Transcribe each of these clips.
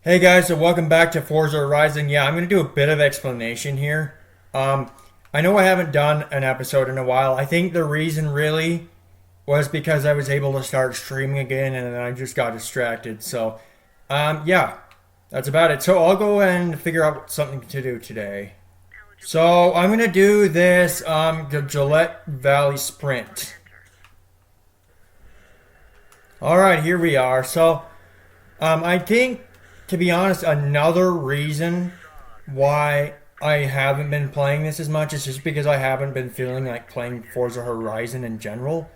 Hey guys, so welcome back to Forza Horizon. Yeah, I'm going to do a bit of explanation here. Um, I know I haven't done an episode in a while. I think the reason really was because I was able to start streaming again and then I just got distracted. Yeah, that's about it. So I'll go and figure out something to do today. So I'm going to do this the Gillette Valley Sprint. All right, here we are. I think, to be honest, another reason why I haven't been playing this as much is just because I haven't been feeling like playing Forza Horizon in general.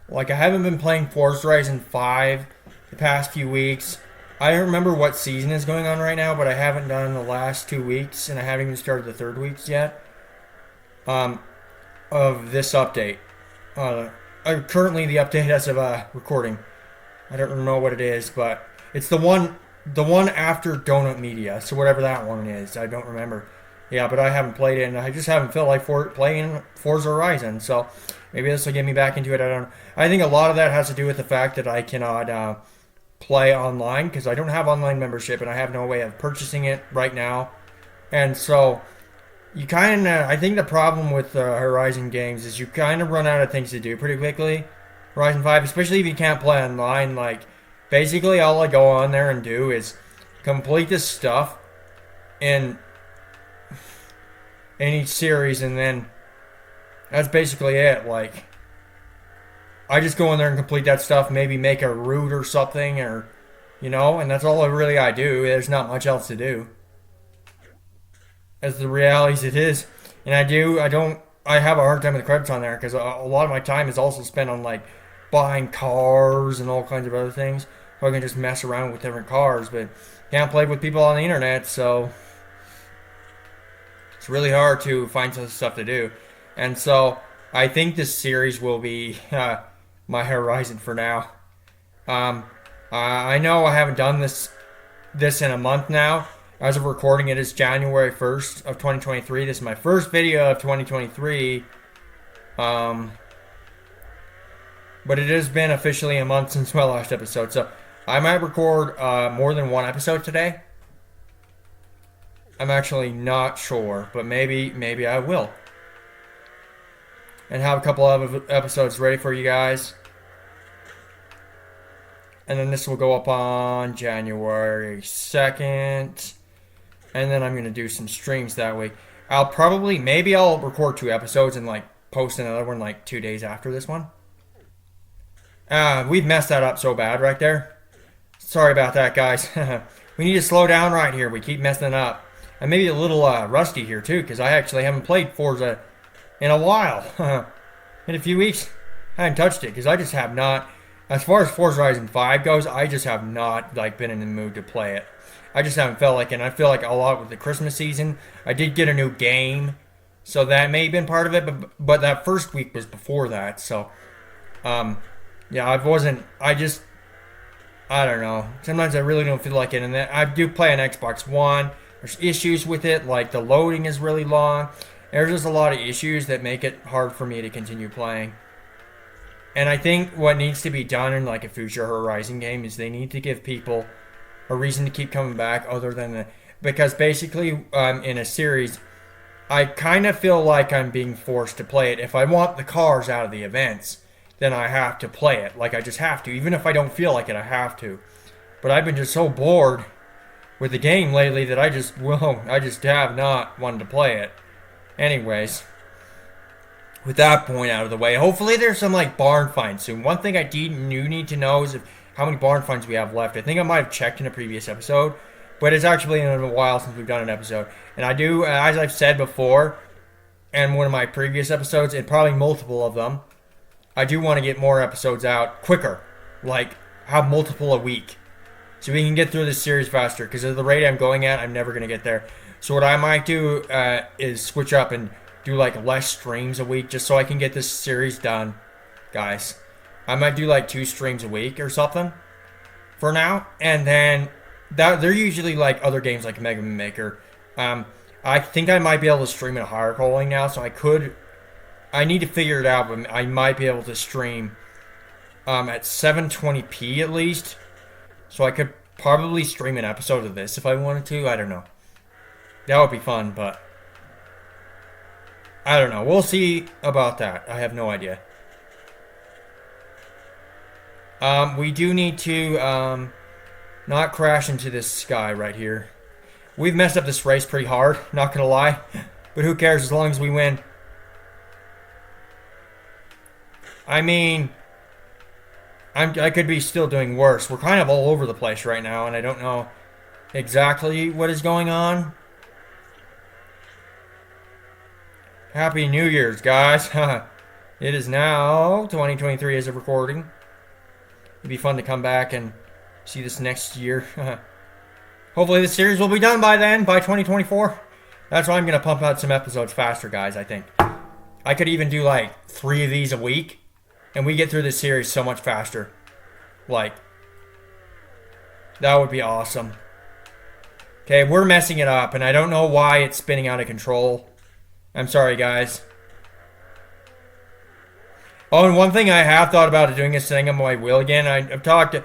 Like, I haven't been playing Forza Horizon 5 the past few weeks. I don't remember what season is going on right now, but I haven't done the last 2 weeks, and I haven't even started the third weeks yet um, of this update. Currently, the update as of recording. I don't know what it is, but it's the one after Donut Media. So whatever that one is, I don't remember. Yeah, but I haven't played it, and I just haven't felt like playing Forza Horizon. So maybe this will get me back into it. I don't know. I think a lot of that has to do with the fact that I cannot play online because I don't have online membership, and I have no way of purchasing it right now. And so you kind of, I think the problem with Horizon games is you kind of run out of things to do pretty quickly. Horizon 5, especially if you can't play online, like, basically all I go on there and do is complete this stuff in each series, and then that's basically it. Like, I just go in there and complete that stuff, maybe make a route or something, or, and that's all I do. There's not much else to do. As the realities it is. And I have a hard time with the credits on there because a lot of my time is also spent on, like, buying cars and all kinds of other things. So I can just mess around with different cars, but can't play with people on the internet, so it's really hard to find some stuff to do. And so I think this series will be my Horizon for now. Um, I know I haven't done this in a month now. As of recording, it is January 1st of 2023. This is my first video of 2023. But it has been officially a month since my last episode, so I might record more than one episode today. I'm actually not sure, but maybe I will. And have a couple of episodes ready for you guys. And then this will go up on January 2nd. And then I'm going to do some streams that week. Maybe I'll record 2 episodes and, like, post another one, like, 2 days after this one. We've messed that up so bad right there. Sorry about that, guys. We need to slow down right here. We keep messing up. And maybe a little rusty here, too, because I actually haven't played Forza in a while. In a few weeks, I haven't touched it, because I just have not, as far as Forza Horizon 5 goes, I just have not, like, been in the mood to play it. I just haven't felt like it, and I feel like a lot with the Christmas season. I did get a new game, so that may have been part of it, but that first week was before that, so, yeah, I don't know. Sometimes I really don't feel like it, and then I do play on Xbox One. There's issues with it, like the loading is really long. There's just a lot of issues that make it hard for me to continue playing. And I think what needs to be done in, like, a future Horizon game is they need to give people a reason to keep coming back other than because basically in a series, I kind of feel like I'm being forced to play it. If I want the cars out of the events, then I have to play it. Like, I just have to. Even if I don't feel like it, I have to. But I've been just so bored with the game lately that I just have not wanted to play it. Anyways, with that point out of the way, hopefully there's some, like, barn finds soon. One thing I do need to know is how many barn finds we have left. I think I might have checked in a previous episode, but it's actually been a while since we've done an episode. And I do, as I've said before, in one of my previous episodes, and probably multiple of them, I do want to get more episodes out quicker. Like, have multiple a week. So we can get through this series faster. Because at the rate I'm going at, I'm never going to get there. So what I might do is switch up and do, like, less streams a week. Just so I can get this series done, guys. I might do, like, 2 streams a week or something. For now. And then, they're usually, like, other games like Mega Man Maker. I think I might be able to stream at a higher quality now. So I need to figure it out, but I might be able to stream at 720p at least. So I could probably stream an episode of this if I wanted to. I don't know. That would be fun, but I don't know. We'll see about that. I have no idea. We do need to not crash into this sky right here. We've messed up this race pretty hard, not gonna lie. But who cares as long as we win. I mean, I could be still doing worse. We're kind of all over the place right now, and I don't know exactly what is going on. Happy New Year's, guys. It is now 2023 as of recording. It'd be fun to come back and see this next year. Hopefully this series will be done by then, by 2024. That's why I'm going to pump out some episodes faster, guys, I think. I could even do like 3 of these a week, and we get through this series so much faster. Like, that would be awesome. Okay, we're messing it up, and I don't know why it's spinning out of control. I'm sorry, guys. Oh, and one thing I have thought about doing is setting up my wheel again. I've talked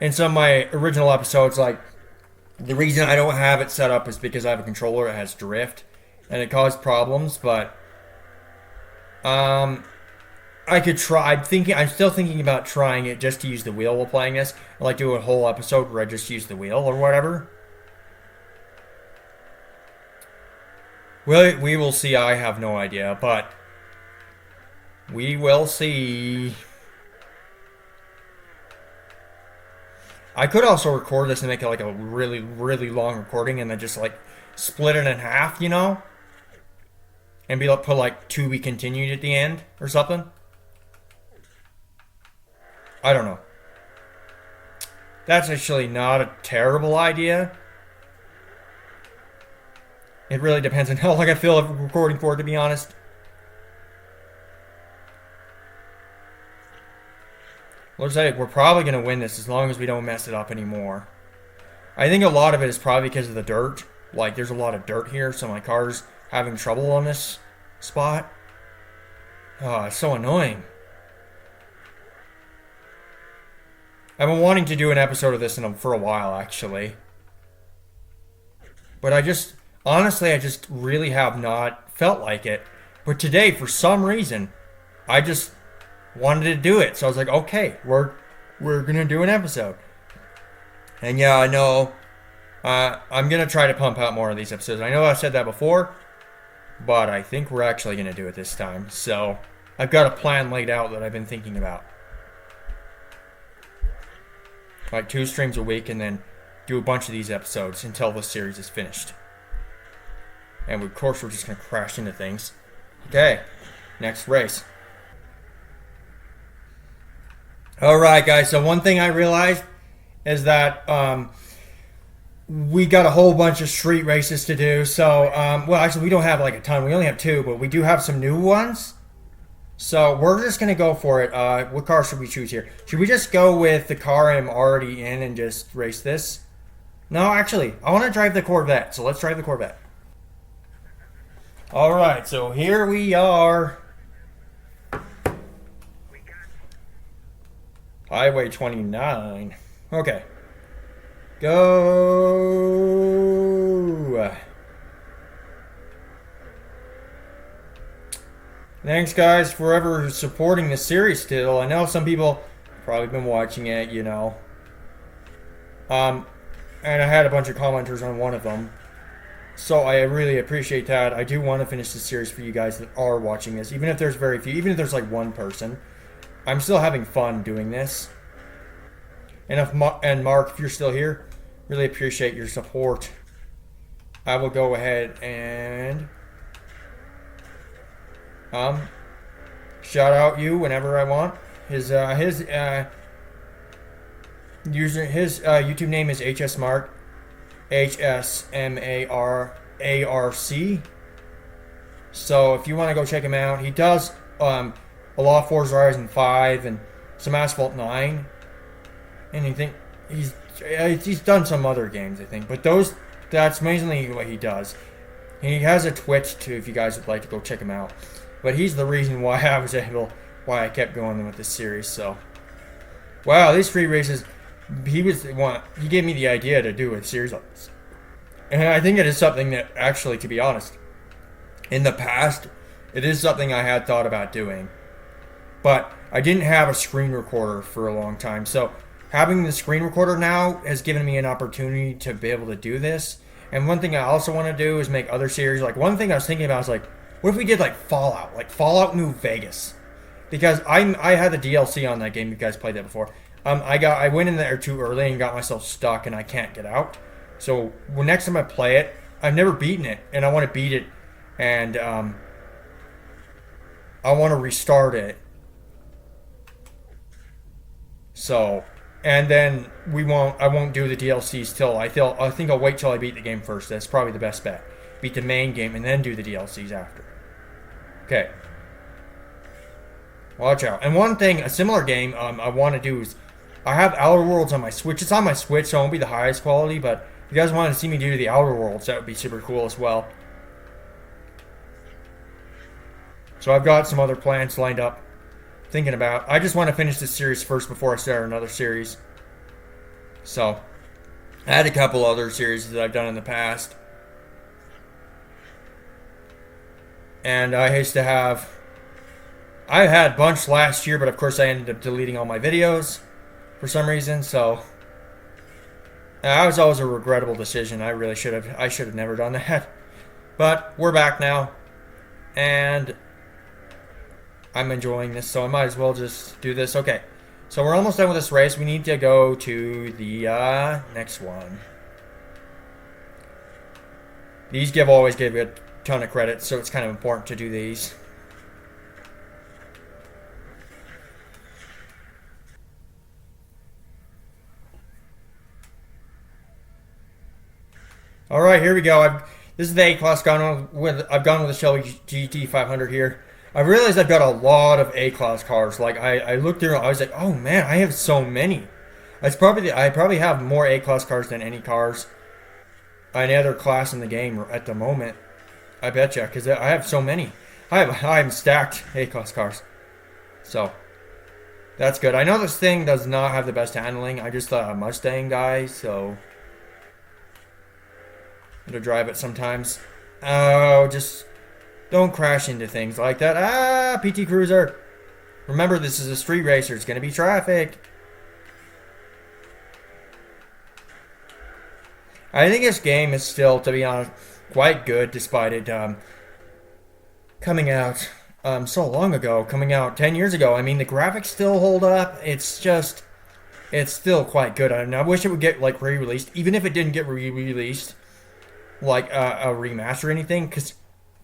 in some of my original episodes, like, the reason I don't have it set up is because I have a controller that has drift, and it caused problems, but I could try. I'm still thinking about trying it just to use the wheel while playing this. I like do a whole episode where I just use the wheel or whatever. Well, we will see. I have no idea, but we will see. I could also record this and make it like a really, really long recording and then just like split it in half, you know? And be like, put like "to be continued" at the end or something. I don't know. That's actually not a terrible idea. It really depends on how long I feel recording for, to be honest. Looks like we're probably going to win this as long as we don't mess it up anymore. I think a lot of it is probably because of the dirt. Like, there's a lot of dirt here, so my car's having trouble on this spot. Oh, it's so annoying. I've been wanting to do an episode of this for a while, actually. But honestly, I just really have not felt like it. But today, for some reason, I just wanted to do it. So I was like, okay, we're gonna do an episode. And yeah, I know I'm gonna try to pump out more of these episodes. I know I said that before, but I think we're actually gonna do it this time. So I've got a plan laid out that I've been thinking about. Like 2 streams a week, and then do a bunch of these episodes until the series is finished. And of course we're just gonna crash into things. Okay, next race. Alright guys, so one thing I realized is that we got a whole bunch of street races to do. So, well actually we don't have like a ton, we only have 2, but we do have some new ones. So we're just going to go for it. What car should we choose here? Should we just go with the car I'm already in and just race this? No, actually, I want to drive the Corvette, so let's drive the Corvette. Alright, so here we are. Highway 29. Okay. Go. Thanks, guys, for ever supporting the series still. I know some people probably been watching it, you know. And I had a bunch of commenters on one of them. So I really appreciate that. I do want to finish the series for you guys that are watching this. Even if there's very few, even if there's like one person. I'm still having fun doing this. And Mark, if you're still here, really appreciate your support. I will go ahead and shout out you whenever I want. His YouTube name is HSMark, HSMARARC. So if you want to go check him out, he does a lot of Forza Horizon 5 and some Asphalt 9. And he's done some other games, I think, but that's mainly what he does. And he has a Twitch too, if you guys would like to go check him out. But he's the reason why I kept going with this series. So, wow, these street races. he was the one. He gave me the idea to do a series like this, and I think it is something that actually, to be honest, in the past, it is something I had thought about doing, but I didn't have a screen recorder for a long time. So having the screen recorder now has given me an opportunity to be able to do this. And one thing I also want to do is make other series. Like one thing I was thinking about is like, what if we did like Fallout New Vegas? Because I had the DLC on that game. You guys played that before. I went in there too early and got myself stuck, and I can't get out. So when next time I play it, I've never beaten it, and I want to beat it, and I want to restart it. So, and then I won't do the DLCs till I think I'll wait till I beat the game first. That's probably the best bet. Beat the main game and then do the DLCs after. Okay. Watch out. And one thing, a similar game I want to do is, I have Outer Worlds on my Switch. It's on my Switch, so it won't be the highest quality, but if you guys want to see me do the Outer Worlds, that would be super cool as well. So I've got some other plans lined up, thinking about. I just want to finish this series first before I start another series. So, I had a couple other series that I've done in the past. And I used to have... I had a bunch last year, but of course I ended up deleting all my videos for some reason, so that was always a regrettable decision. I should have never done that. But we're back now, and I'm enjoying this, so I might as well just do this. Okay, so we're almost done with this race. We need to go to the next one. These always give you a ton of credit, so it's kind of important to do these. All right, here we go. This is the A-Class I've gone with the Shelby GT500 here. I realized I've got a lot of A-Class cars. Like I looked through, I was like, oh man, I have so many. I probably have more A-Class cars than any other class in the game at the moment. I betcha, because I have so many. I have stacked A-Class cars. So that's good. I know this thing does not have the best handling. I just a Mustang guy, so to drive it sometimes. Oh, just don't crash into things like that. Ah, PT Cruiser. Remember, this is a street racer. It's going to be traffic. I think this game is still, to be honest, quite good despite it coming out so long ago. Coming out 10 years ago. I mean, the graphics still hold up. It's still quite good. I wish it would get like re-released. Even if it didn't get re-released, like a remaster or anything, because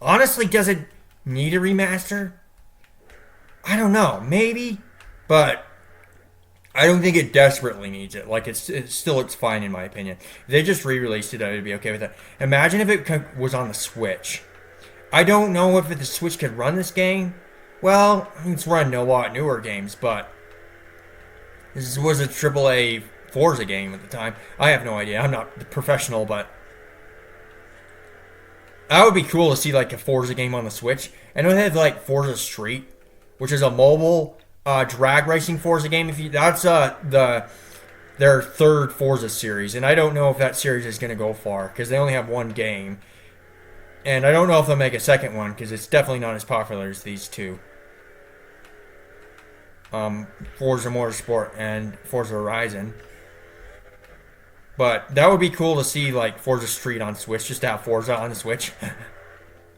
honestly, does it need a remaster? I don't know, maybe, but I don't think it desperately needs it. Like it's fine in my opinion. If they just re-released it, I'd be okay with it. Imagine if it was on the Switch. I don't know if the Switch could run this game. Well, it's run a lot newer games, but this was a AAA Forza game at the time. I have no idea. I'm not the professional, but that would be cool to see like a Forza game on the Switch. I know they have like Forza Street, which is a mobile drag racing Forza game. That's their third Forza series, and I don't know if that series is going to go far because they only have one game, and I don't know if they'll make a second one because it's definitely not as popular as these two. Forza Motorsport and Forza Horizon. But that would be cool to see, like, Forza Street on Switch, just to have Forza on the Switch.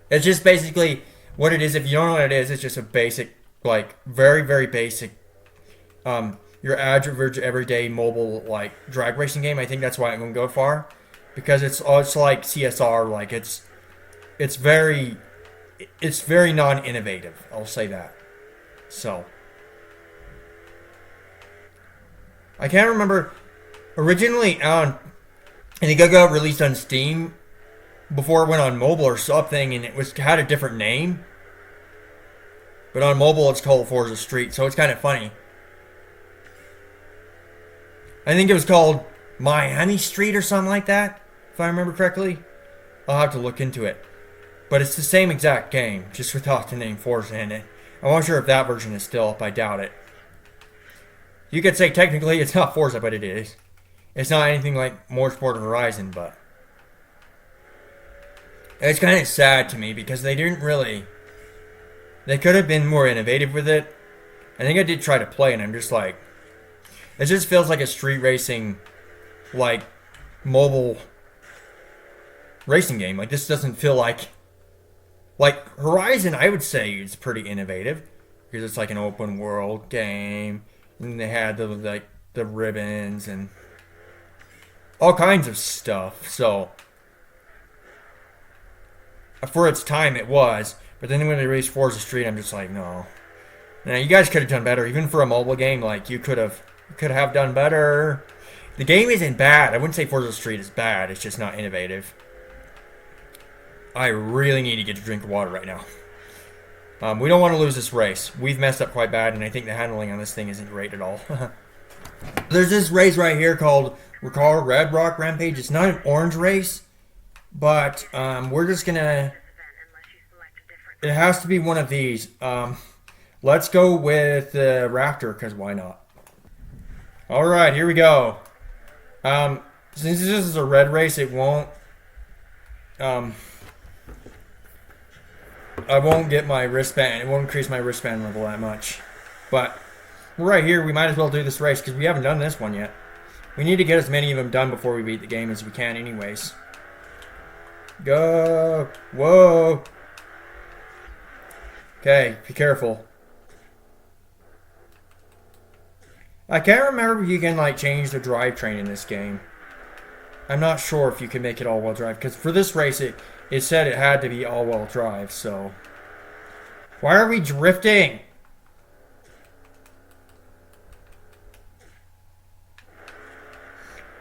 It's just basically what it is. If you don't know what it is, it's just a basic, like, very, very basic, your average, everyday mobile, like, drag racing game. I think that's why I'm going to go far. Because it's like CSR, like, it's very non-innovative. I'll say that. So, I can't remember. Originally, I think it got released on Steam before it went on mobile or something, and it had a different name. But on mobile, it's called Forza Street, so it's kind of funny. I think it was called Miami Street or something like that, if I remember correctly. I'll have to look into it. But it's the same exact game, just without the name Forza in it. I'm not sure if that version is still up. I doubt it. You could say technically it's not Forza, but it is. It's not anything like Motorsport Horizon, but it's kind of sad to me because they didn't really. They could have been more innovative with it. I think I did try to play, and I'm just like, it just feels like a street racing, like mobile racing game. Like this doesn't feel like Horizon. I would say it's pretty innovative because it's like an open world game, and they had the ribbons and all kinds of stuff. So for its time, it was. But then when they released Forza Street, I'm just like, no. Now you guys could have done better, even for a mobile game. Like you could have done better. The game isn't bad. I wouldn't say Forza Street is bad. It's just not innovative. I really need to get a drink of water right now. We don't want to lose this race. We've messed up quite bad, and I think the handling on this thing isn't great at all. There's this race right here called Red Rock Rampage. It's not an orange race, but we're just gonna. It has to be one of these. Let's go with the Raptor, because why not? Alright, here we go. Since this is a red race, it won't... I won't get my wristband. It won't increase my wristband level that much. But we're right here. We might as well do this race, because we haven't done this one yet. We need to get as many of them done before we beat the game as we can anyways. Go! Whoa! Okay, be careful. I can't remember if you can like change the drivetrain in this game. I'm not sure if you can make it all-wheel drive, because for this race it said it had to be all-wheel drive, so... Why are we drifting?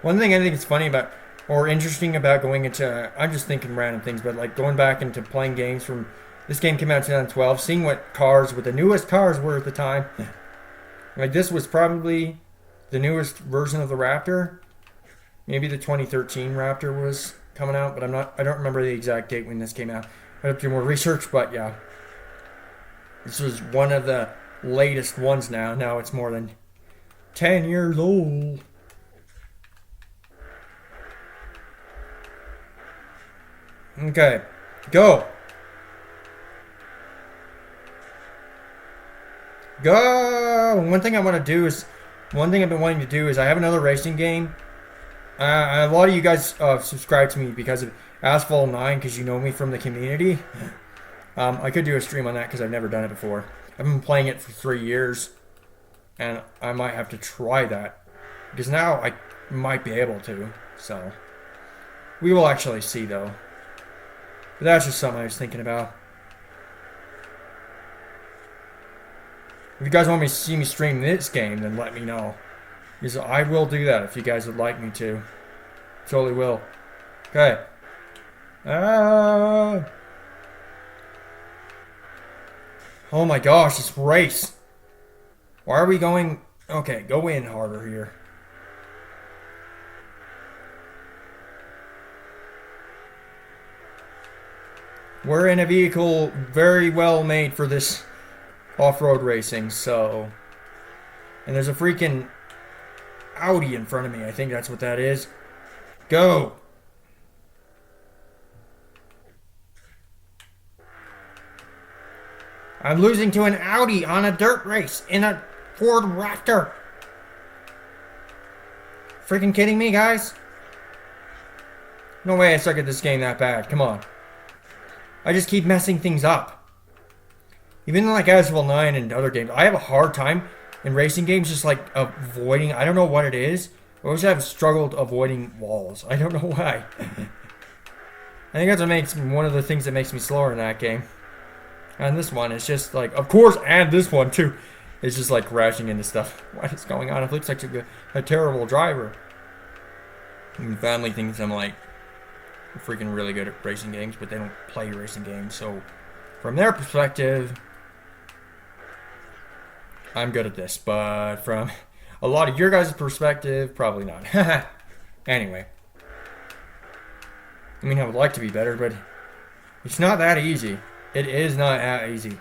One thing I think is funny about, or interesting about going into, I'm just thinking random things, but like going back into playing games from, this game came out in 2012, seeing what cars, what the newest cars were at the time. Like this was probably the newest version of the Raptor. Maybe the 2013 Raptor was coming out, but I don't remember the exact date when this came out. I have to do more research, but yeah. This was one of the latest ones now. Now it's more than 10 years old. Okay, go. Go! One thing I've been wanting to do is I have another racing game. A lot of you guys subscribe to me because of Asphalt 9, because you know me from the community. I could do a stream on that because I've never done it before. I've been playing it for 3 years, and I might have to try that because now I might be able to. So we will actually see though. But that's just something I was thinking about. If you guys want me to see me stream this game, then let me know. Because I will do that if you guys would like me to. Totally will. Okay. Oh my gosh, this race. Why are we going... Okay, go in harder here. We're in a vehicle very well made for this off-road racing, so... And there's a freaking Audi in front of me. I think that's what that is. Go! I'm losing to an Audi on a dirt race in a Ford Raptor. Freaking kidding me, guys? No way I suck at this game that bad. Come on. I just keep messing things up. Even like Asphalt 9 and other games, I have a hard time in racing games just like avoiding, I don't know what it is. I always have struggled avoiding walls. I don't know why. I think that's what makes one of the things that makes me slower in that game. And this one is just like, of course, and this one too. It's just like crashing into stuff. What is going on? It looks like a terrible driver. And family thinks I'm like freaking really good at racing games, but they don't play racing games. So from their perspective, I'm good at this. But from a lot of your guys' perspective, probably not. Anyway. I mean, I would like to be better, but it's not that easy. It is not that easy.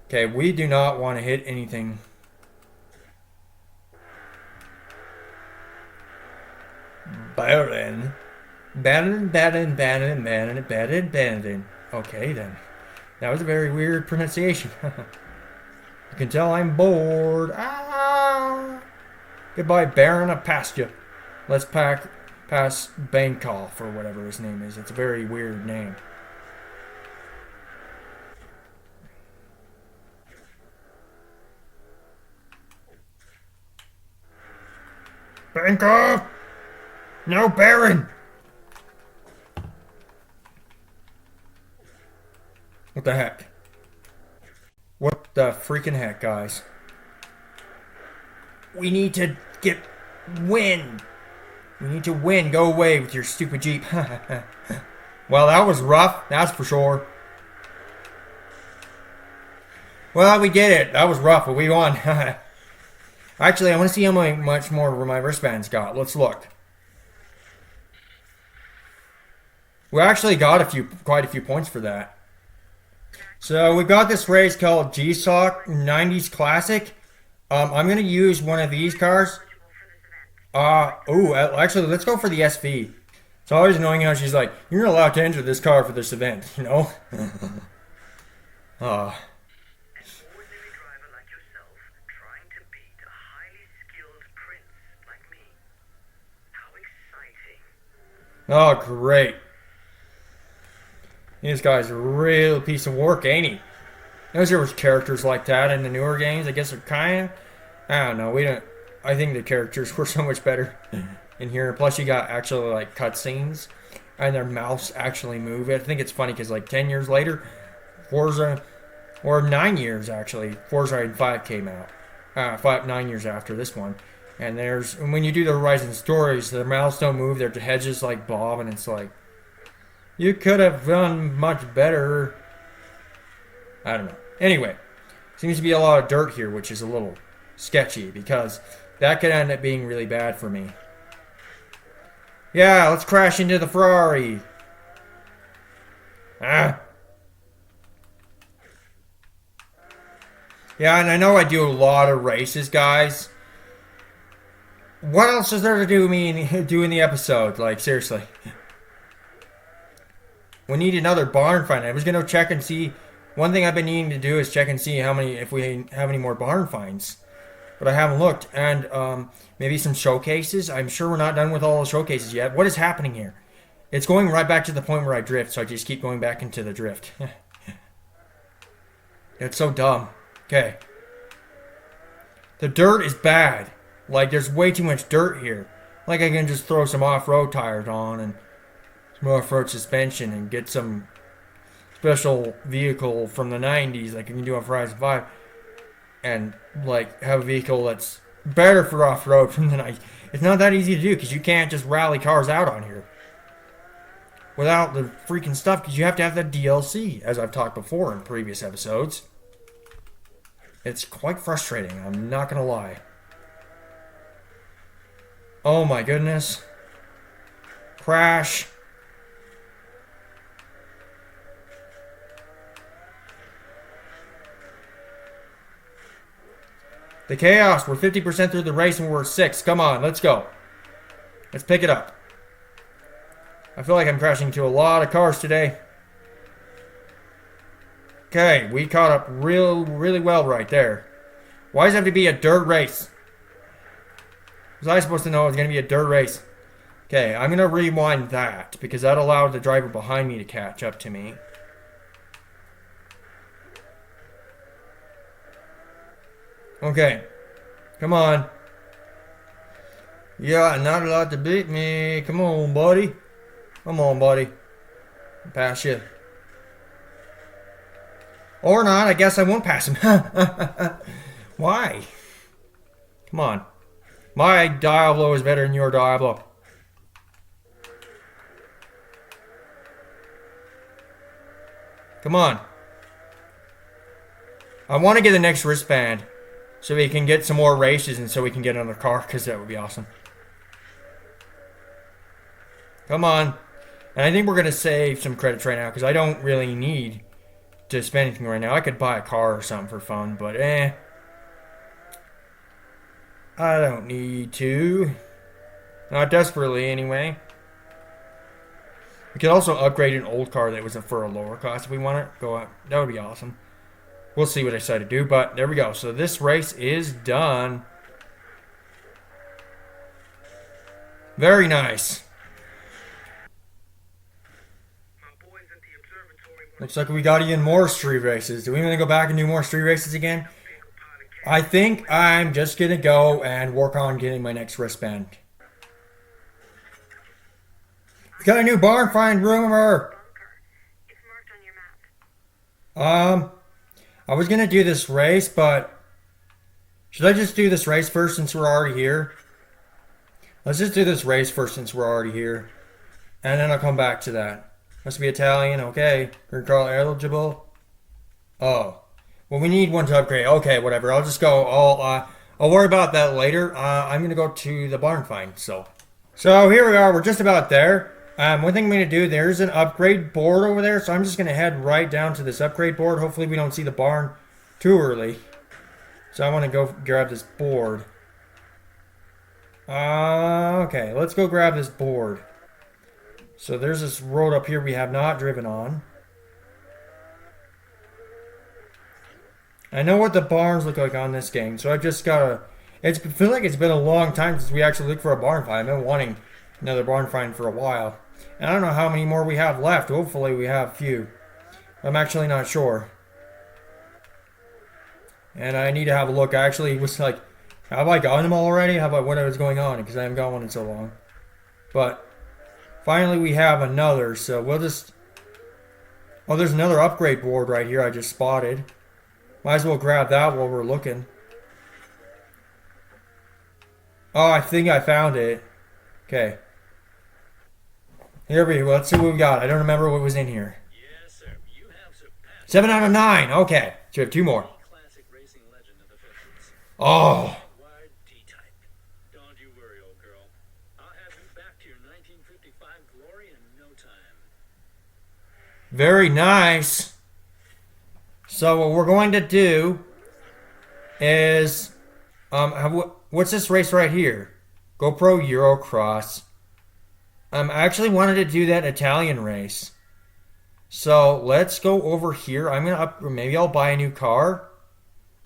Okay, we do not want to hit anything Baron. Baron. Okay, then. That was a very weird pronunciation. You can tell I'm bored. Ah! Goodbye, Baron. I passed you. Let's pass Bankoff or whatever his name is. It's a very weird name. Bankoff! No, Baron! What the heck? What the freaking heck, guys? We need to win. We need to win. Go away with your stupid Jeep. Well, that was rough. That's for sure. Well, we did it. That was rough, but we won. Actually, I want to see how much more my wristbands got. Let's look. We actually got quite a few points for that. So we got this race called GSOC 90s Classic. I'm gonna use one of these cars. Actually, let's go for the SV. It's always annoying how she's like, "You're not allowed to enter this car for this event," you know. uh, oh, great. This guy's a real piece of work, ain't he? Notice there was characters like that in the newer games. I guess they're kind of... I don't know. We don't... I think the characters were so much better in here. Plus, you got actually, like, cutscenes. And their mouths actually move. I think it's funny because, like, 10 years later, Forza... Or 9 years, actually. Forza 5 came out. 9 years after this one. And when you do the Horizon stories, their mouths don't move. Their heads just, like, bob. And it's like... You could have done much better. I don't know. Anyway, seems to be a lot of dirt here, which is a little sketchy because that could end up being really bad for me. Yeah, let's crash into the Ferrari. Ah. Yeah, and I know I do a lot of races, guys. What else is there to do in the episode? Like, seriously. We need another barn find. I was going to check and see. One thing I've been needing to do is check and see if we have any more barn finds. But I haven't looked. And maybe some showcases. I'm sure we're not done with all the showcases yet. What is happening here? It's going right back to the point where I drift. So I just keep going back into the drift. It's so dumb. Okay. The dirt is bad. Like, there's way too much dirt here. Like, I can just throw some off-road tires on and some off-road suspension and get some special vehicle from the 90s like you can do on Horizon 5 and, like, have a vehicle that's better for off-road from the 90s. It's not that easy to do because you can't just rally cars out on here without the freaking stuff because you have to have the DLC, as I've talked before in previous episodes. It's quite frustrating, I'm not gonna lie. Oh my goodness. Crash. The chaos. We're 50% through the race and we're 6. Come on, let's go. Let's pick it up. I feel like I'm crashing into a lot of cars today. Okay, we caught up really well right there. Why does it have to be a dirt race? Was I supposed to know it was going to be a dirt race? Okay, I'm going to rewind that because that allowed the driver behind me to catch up to me. Okay, come on. Yeah, not allowed to beat me. Come on, buddy. Come on, buddy. Pass you. Or not, I guess I won't pass him. Why? Come on. My Diablo is better than your Diablo. Come on. I want to get the next wristband so we can get some more races and so we can get another car because that would be awesome. Come on. And I think we're going to save some credits right now because I don't really need to spend anything right now. I could buy a car or something for fun, but I don't need to. Not desperately, anyway. We could also upgrade an old car that was for a lower cost if we want it. Go up. That would be awesome. We'll see what I decide to do, but there we go. So this race is done. Very nice. Looks like we got even more street races. Do we want to go back and do more street races again? I think I'm just going to go and work on getting my next wristband. We got a new barn find rumor. I was going to do this race, but should I just do this race first since we're already here? Let's just do this race first since we're already here. And then I'll come back to that. Must be Italian, okay. Green card eligible. Oh. Well, we need one to upgrade. Okay, whatever. I'll just go. I'll worry about that later. I'm going to go to the barn find, so. So here we are. We're just about there. One thing I'm going to do, there's an upgrade board over there, so I'm just going to head right down to this upgrade board. Hopefully we don't see the barn too early. So I want to go grab this board. Okay, let's go grab this board. So there's this road up here we have not driven on. I know what the barns look like on this game, so I've just got to... I feel like it's been a long time since we actually looked for a barn find. I've been wanting another barn find for a while. And I don't know how many more we have left. Hopefully we have a few. I'm actually not sure. And I need to have a look. I actually was like, have I gotten them all already? Have I, what was going on? Because I haven't got one in so long. But finally we have another, so we'll just... Oh, there's another upgrade board right here I just spotted. Might as well grab that while we're looking. Oh, I think I found it. Okay. Here we go. Let's see what we got. I don't remember what was in here. Yes, sir. You have surpassed 7 out of 9. Okay. So we have 2 more. classic racing legend of the 50s. Oh. Wide D-type. Don't you worry, old girl. I'll have you back to your 1955 glory in no time. Very nice. So what we're going to do is, what's this race right here? GoPro Eurocross. I actually wanted to do that Italian race. So let's go over here. I'm gonna maybe I'll buy a new car,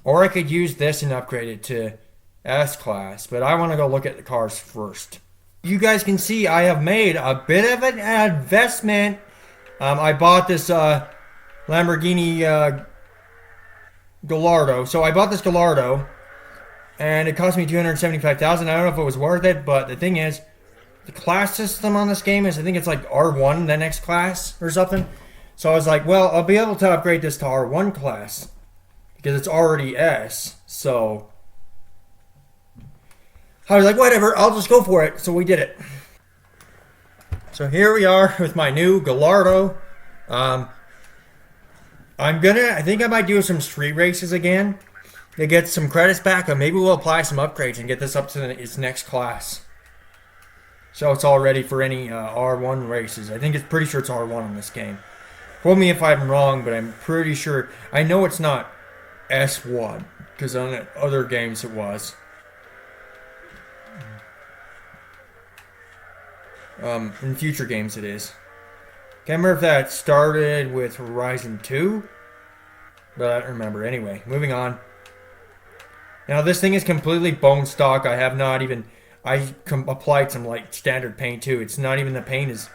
or I could use this and upgrade it to S class. But I want to go look at the cars first. You guys can see I have made a bit of an investment. I bought this Lamborghini Gallardo. So I bought this Gallardo, and it cost me $275,000. I don't know if it was worth it, but the thing is, the class system on this game is, I think it's like R1, the next class or something. So I was like, well, I'll be able to upgrade this to R1 class because it's already S. So I was like, whatever, I'll just go for it. So we did it. So here we are with my new Gallardo. I think I might do some street races again to get some credits back, or maybe we'll apply some upgrades and get this up to its next class. So it's all ready for any R1 races. I think it's pretty sure it's R1 in this game. Quote me if I'm wrong, but I'm pretty sure. I know it's not S1, because on other games it was. In future games it is. Can't remember if that started with Horizon 2, but I don't remember. Anyway, moving on. Now this thing is completely bone stock. I have not even... I applied some like standard paint too. It's not even the paint is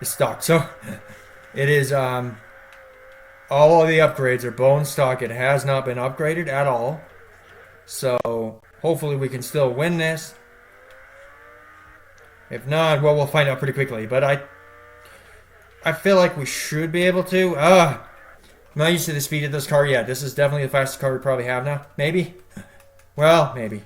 stock. So it is all of the upgrades are bone stock. It has not been upgraded at all. So hopefully we can still win this. If not, well, we'll find out pretty quickly. But I feel like we should be able to. I'm not used to the speed of this car yet. This is definitely the fastest car we probably have now. Maybe. Well, maybe.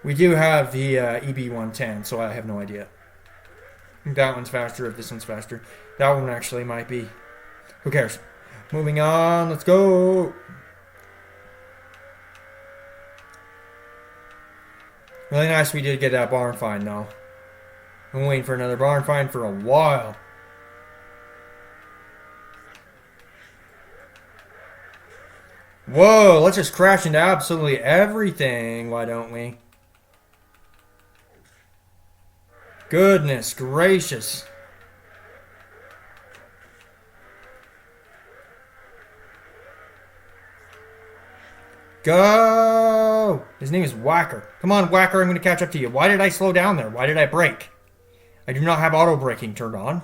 We do have the EB110, so I have no idea. I think that one's faster if this one's faster. That one actually might be. Who cares? Moving on, let's go. Really nice we did get that barn find though. I'm waiting for another barn find for a while. Whoa, let's just crash into absolutely everything, why don't we? Goodness gracious. Go! His name is Whacker. Come on, Whacker, I'm going to catch up to you. Why did I slow down there? Why did I brake? I do not have auto braking turned on. At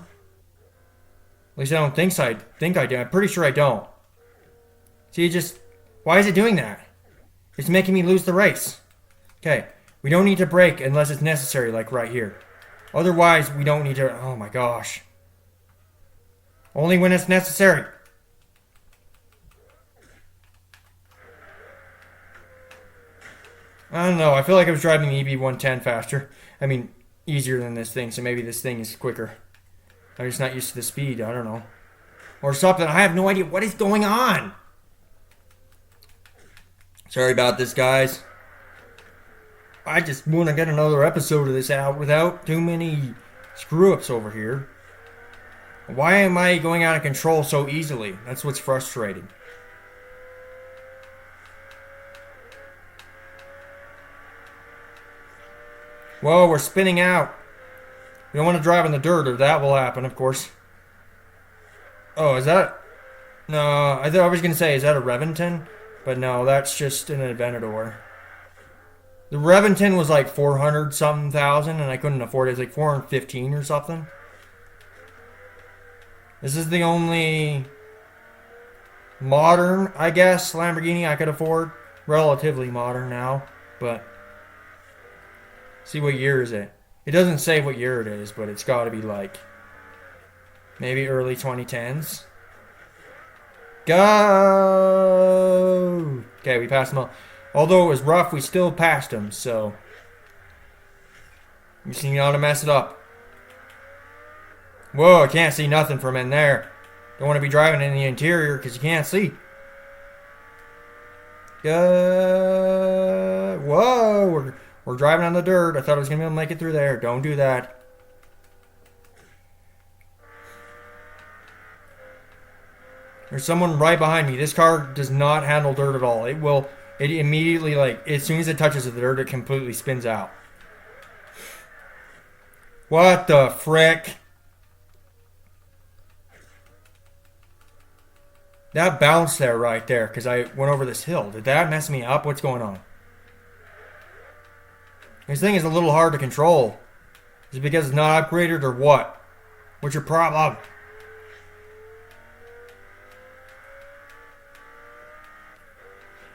least I don't think I do. I'm pretty sure I don't. See, why is it doing that? It's making me lose the race. Okay, we don't need to brake unless it's necessary, like right here. Otherwise, we don't need to... Oh my gosh. Only when it's necessary. I don't know. I feel like I was driving the EB110 faster. I mean, easier than this thing, so maybe this thing is quicker. I'm just not used to the speed. I don't know. Or something. I have no idea what is going on. Sorry about this, guys. I just want to get another episode of this out without too many screw-ups over here. Why am I going out of control so easily? That's what's frustrating. Whoa, we're spinning out. We don't want to drive in the dirt, or that will happen, of course. Oh, is that... No, I thought I was going to say, is that a Reventon? But no, that's just an Aventador. The Reventon was like 400-something thousand, and I couldn't afford it. It was like 415 or something. This is the only modern, I guess, Lamborghini I could afford. Relatively modern now, but... See, what year is it? It doesn't say what year it is, but it's got to be like maybe early 2010s. Go! Okay, we passed them all. Although it was rough, we still passed them, so you see how to mess it up. Whoa, I can't see nothing from in there. Don't want to be driving in the interior because you can't see. Whoa, we're driving on the dirt. I thought I was going to be able to make it through there. Don't do that. There's someone right behind me. This car does not handle dirt at all. It immediately, like, as soon as it touches the dirt, it completely spins out. What the frick? That bounced there right there because I went over this hill. Did that mess me up? What's going on? This thing is a little hard to control. Is it because it's not upgraded or what? What's your problem?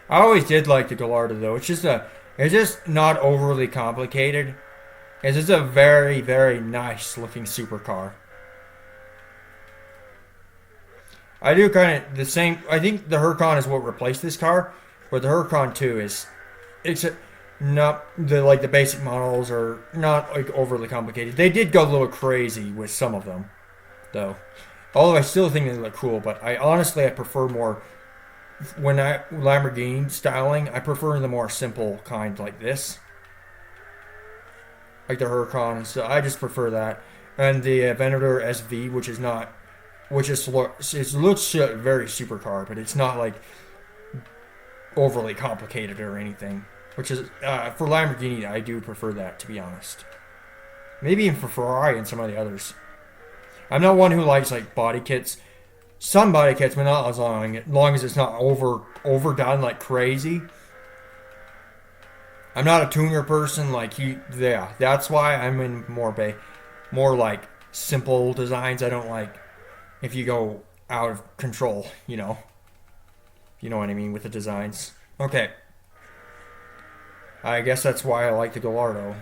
I always did like the Gallardo though. It's just not overly complicated. It's just a very, very nice looking supercar. I do kind of the same. I think the Huracan is what replaced this car, but the Huracan 2 it's not the basic models are not like overly complicated. They did go a little crazy with some of them, though. Although I still think they look cool, but I prefer more Lamborghini styling. I prefer the more simple kind like this, like the Huracan. So I just prefer that, and the Aventador SV, which it looks very supercar, but it's not like overly complicated or anything. Which is, for Lamborghini, I do prefer that, to be honest. Maybe even for Ferrari and some of the others. I'm not one who likes, like, body kits. Some body kits, but not as long as it's not overdone like crazy. I'm not a tuner person, that's why I'm in more like, simple designs. I don't like if you go out of control, you know. You know what I mean with the designs. Okay. I guess that's why I like the Gallardo,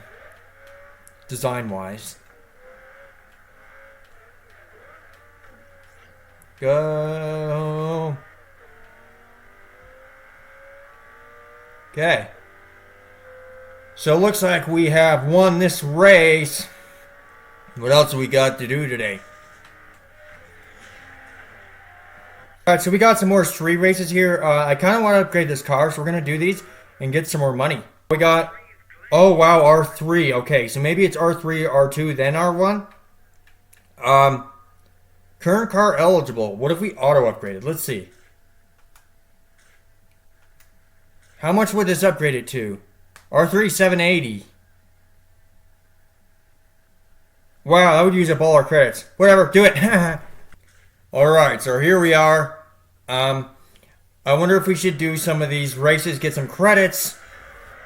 design-wise. Go. Okay. So it looks like we have won this race. What else have we got to do today? Alright, so we got some more street races here. I kind of want to upgrade this car, so we're going to do these and get some more money. We got, oh wow, R3. Okay, so maybe it's R3, R2, then R1. Current car eligible. What if we auto upgraded? Let's see. How much would this upgrade it to? R3 780. Wow, that would use up all our credits. Whatever, do it. Alright, so here we are. I wonder if we should do some of these races, get some credits.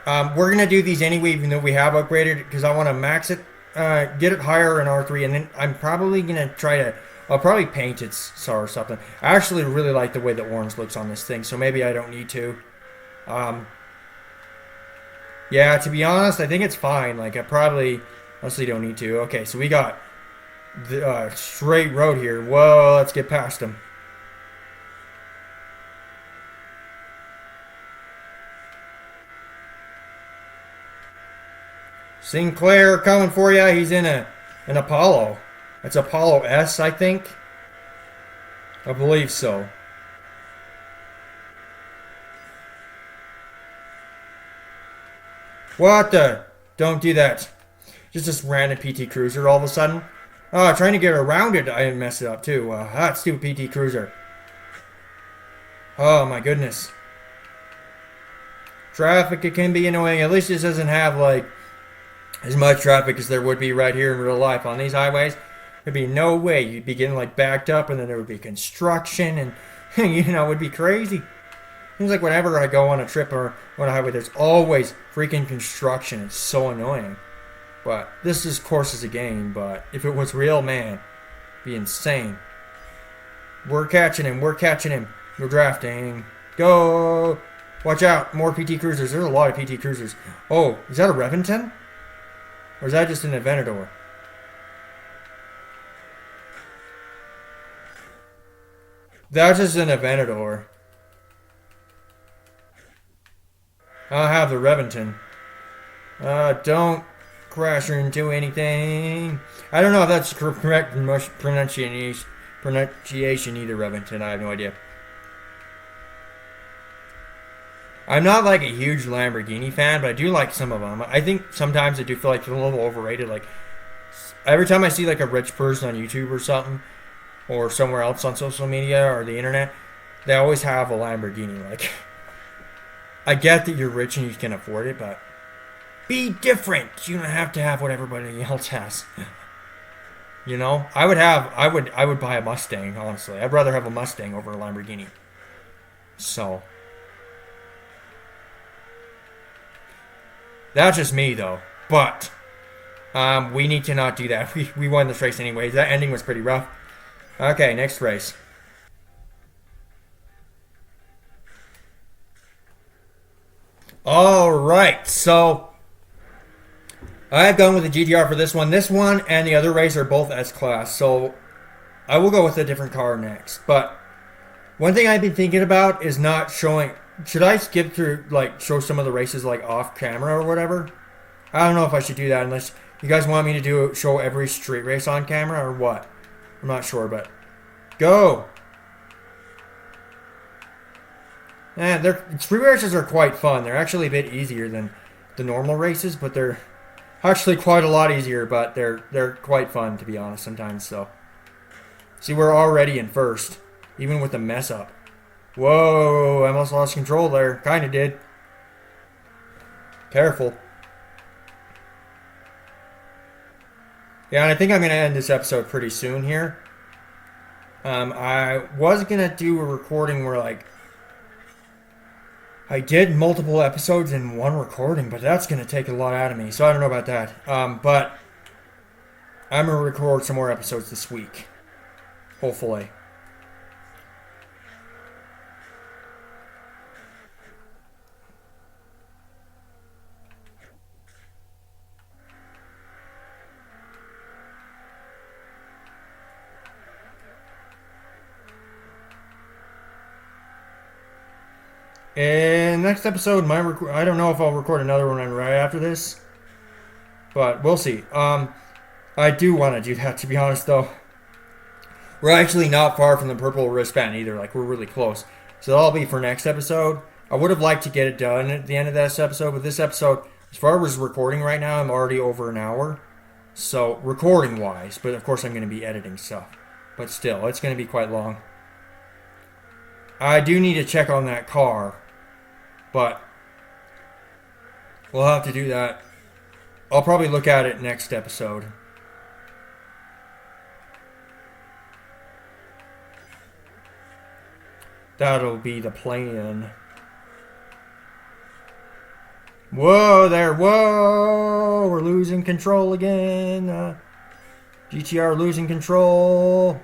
We're going to do these anyway, even though we have upgraded, because I want to max it, get it higher in R3, and then I'm probably going to try to, I'll probably paint it or something. I actually really like the way the orange looks on this thing, so maybe I don't need to. Yeah, to be honest, I think it's fine. Like, I probably honestly don't need to. Okay, so we got the straight road here. Whoa, let's get past him. Sinclair coming for you. He's in an Apollo. It's Apollo S, I think. I believe so. What the? Don't do that. Just this random PT Cruiser all of a sudden. Oh, trying to get around it, I messed it up too. That stupid PT Cruiser. Oh my goodness. Traffic, it can be annoying. At least this doesn't have like as much traffic as there would be right here in real life on these highways. There'd be no way you'd be getting like backed up, and then there would be construction, and it would be crazy. Seems like whenever I go on a trip or on a highway, there's always freaking construction. It's so annoying. But this, of course, is a game. But if it was real, man, it'd be insane. We're catching him. We're catching him. We're drafting. Go! Watch out. More PT Cruisers. There's a lot of PT Cruisers. Oh, is that a Reventon? Or is that just an Aventador? That's just an Aventador. I'll have the Reventon. Don't crash into anything. I don't know if that's correct pronunciation either, Reventon. I have no idea. I'm not like a huge Lamborghini fan, but I do like some of them. I think sometimes I do feel like they're a little overrated. Like every time I see like a rich person on YouTube or something, or somewhere else on social media or the internet, they always have a Lamborghini. Like, I get that you're rich and you can afford it, but be different. You don't have to have what everybody else has. I would buy a Mustang, honestly. I'd rather have a Mustang over a Lamborghini. So that's just me though. But we need to not do that. We won this race anyways. That ending was pretty rough. Okay, next race. Alright, so I've gone with the GTR for this one. This one and the other race are both S-Class, so I will go with a different car next. But one thing I've been thinking about is not showing... Should I skip through, like, show some of the races, like, off camera or whatever? I don't know if I should do that unless you guys want me to show every street race on camera or what. I'm not sure, but go. Street races are quite fun. They're actually a bit easier than the normal races, but they're actually quite a lot easier. But they're quite fun, to be honest, sometimes. So, see, we're already in first, even with the mess up. Whoa! I almost lost control there. Kind of did. Careful. Yeah, and I think I'm going to end this episode pretty soon here. I was going to do a recording where, like, I did multiple episodes in one recording, but that's going to take a lot out of me, so I don't know about that. But I'm going to record some more episodes this week. Hopefully. And next episode, I don't know if I'll record another one right after this, but we'll see. I do want to do that, to be honest, though. We're actually not far from the purple wristband either. Like, we're really close. So that'll be for next episode. I would have liked to get it done at the end of this episode, but this episode, as far as recording right now, I'm already over an hour. So, recording-wise, but of course I'm going to be editing stuff. But still, it's going to be quite long. I do need to check on that car, but we'll have to do that. I'll probably look at it next episode. That'll be the plan. Whoa there, whoa! We're losing control again. GTR losing control.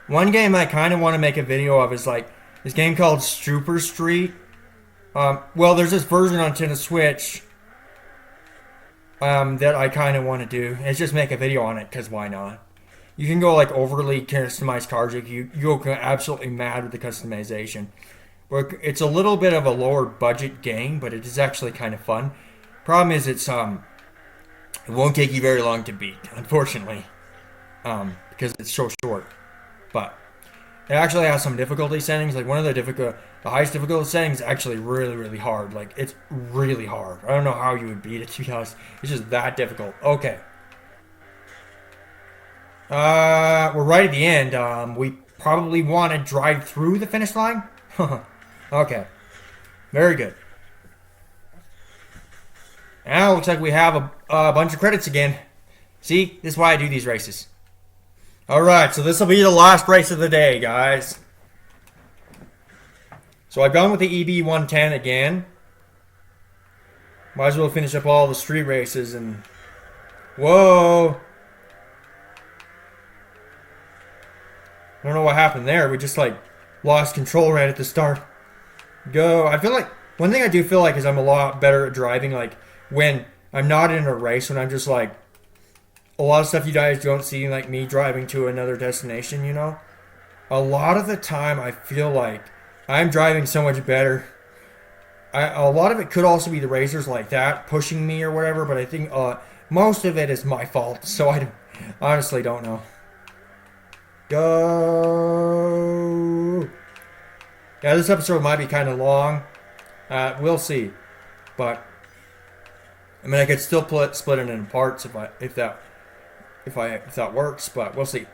One game I kind of want to make a video of is like this game called Super Street. Well, there's this version on Nintendo Switch that I kind of want to do. It's just make a video on it, because why not? You can go like overly customized cars. You go absolutely mad with the customization. But it's a little bit of a lower budget game, but it is actually kind of fun. Problem is, it won't take you very long to beat, unfortunately, because it's so short. But it actually has some difficulty settings. Like one of the highest difficulty settings is actually really, really hard. Like it's really hard. I don't know how you would beat it, to be honest. It's just that difficult. Okay. We're right at the end. We probably want to drive through the finish line. Okay. Very good. Now it looks like we have a bunch of credits again. See, this is why I do these races. Alright, so this will be the last race of the day, guys. So I've gone with the EB110 again. Might as well finish up all the street races and... Whoa! I don't know what happened there. We just like lost control right at the start. Go. I feel like one thing I do feel like is I'm a lot better at driving like when I'm not in a race, when I'm just like a lot of stuff you guys don't see, like me driving to another destination, you know? A lot of the time I feel like I'm driving so much better. A lot of it could also be the racers like that pushing me or whatever, but I think most of it is my fault, so I honestly don't know. Go! Yeah, this episode might be kind of long. We'll see. But I mean, I could still split it into parts if that works, but we'll see.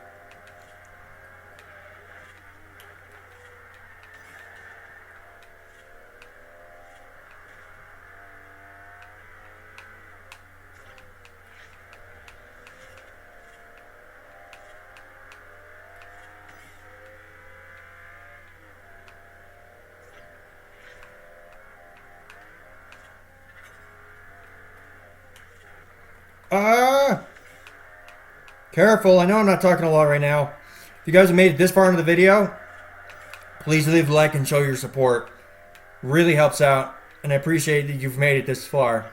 Careful, I know I'm not talking a lot right now. If you guys have made it this far into the video, please leave a like and show your support. Really helps out, and I appreciate that you've made it this far.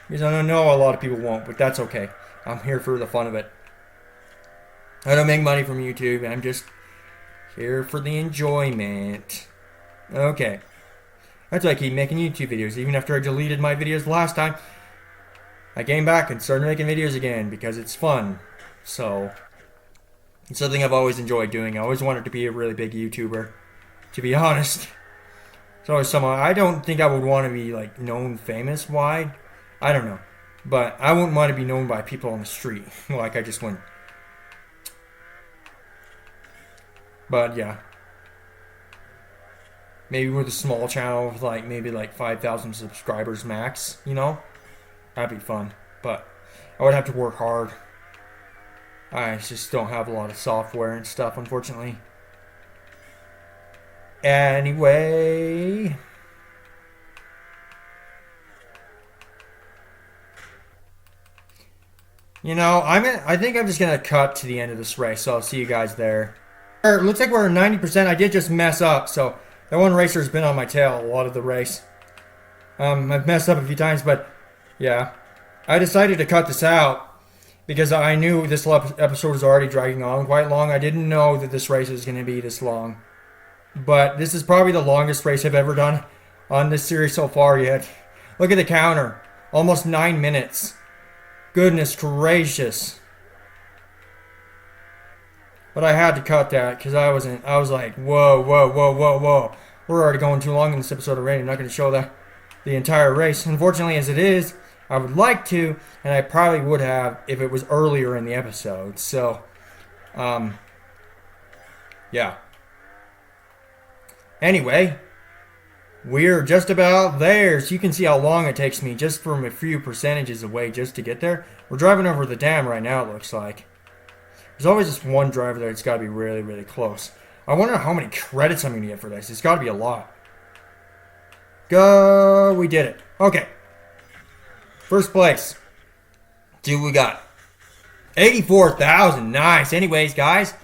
Because I know a lot of people won't, but that's okay. I'm here for the fun of it. I don't make money from YouTube, I'm just here for the enjoyment. Okay. That's why I keep making YouTube videos, even after I deleted my videos last time. I came back and started making videos again because it's fun. So, it's something I've always enjoyed doing. I always wanted to be a really big YouTuber, to be honest. It's always someone, I don't think I would want to be like known famous wide. I don't know. But I wouldn't want to be known by people on the street. Like I just wouldn't. But yeah. Maybe with a small channel with like maybe like 5,000 subscribers max, you know? That'd be fun. But I would have to work hard. I just don't have a lot of software and stuff, unfortunately. Anyway. You know, I think I'm just going to cut to the end of this race, so I'll see you guys there. It looks like we're at 90%. I did just mess up, so that one racer's been on my tail a lot of the race. I've messed up a few times, but yeah. I decided to cut this out because I knew this episode was already dragging on quite long. I didn't know that this race was going to be this long. But this is probably the longest race I've ever done on this series so far yet. Look at the counter. Almost 9 minutes. Goodness gracious. But I had to cut that because I was like, whoa. We're already going too long in this episode already. I'm not going to show the entire race. Unfortunately, as it is, I would like to, and I probably would have if it was earlier in the episode. So, yeah. Anyway, we're just about there. So you can see how long it takes me just from a few percentages away just to get there. We're driving over the dam right now, it looks like. There's always this one driver there. It's got to be really, really close. I wonder how many credits I'm going to get for this. It's got to be a lot. Go. We did it. Okay. First place. See what we got. 84,000. Nice. Anyways, guys,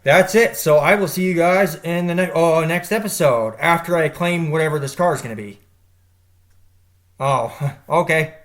that's it. So I will see you guys in the next episode after I claim whatever this car is going to be. Oh, okay.